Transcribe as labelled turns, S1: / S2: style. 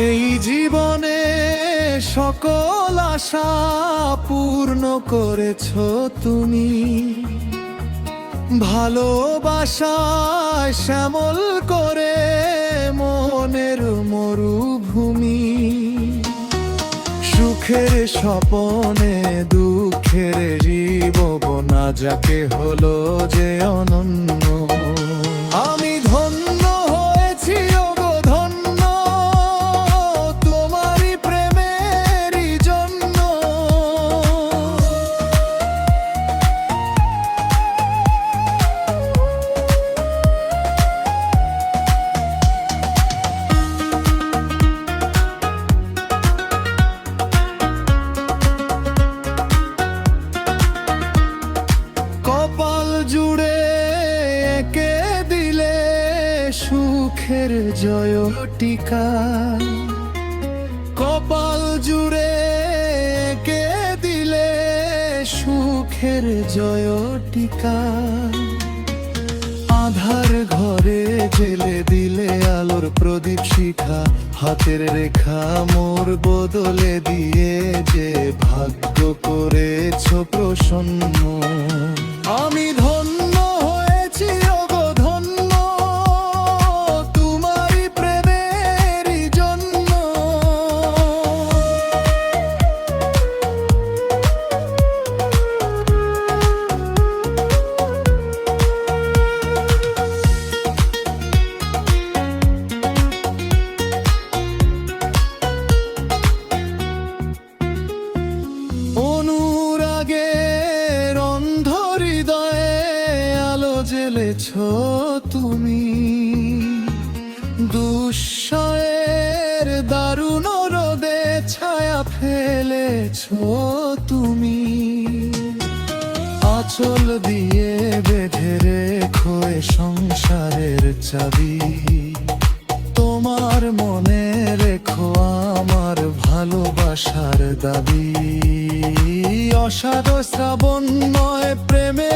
S1: এই জীবনে সকল আশা পূর্ণ করেছো তুমি, ভালোবাসায় শ্যামল করে মনের মরুভূমি। সুখের স্বপনে দুঃখের জীবন যাকে হলো যে অনন্য। আমি ধন্য হয়েছি ওগো ধন্য, তোমারই প্রেমেরই জন্য। কপাল জুড়ে এঁকে দিলে সুখের জয় টিকা, কপাল জুড়ে এঁকে দিলে সুখের জয় টিকা। আধার ঘরে জেলে দিলে আলোর প্রদীপ শিখা, হাতের রেখা মোর বদলে দিয়ে যে ভাগ্য করেছো প্রসন্ন। আমি ধন্য হয়েছি ওগো ধন্য, তোমারই প্রেমেরই জন্য। অনুরাগের অন্ধ হৃদয়ে আলো জ্বেলেছো তুমি, দুঃসয়ের দারুণ রোদে ছায়া ফেলেছো তুমি। আঁচল দিয়ে বেঁধে রেখো এ সংসারের চাবি, তোমার মনে রেখো আমার ভালোবাসার দাবি। অসাধ শ্রাবণ নয় প্রেমে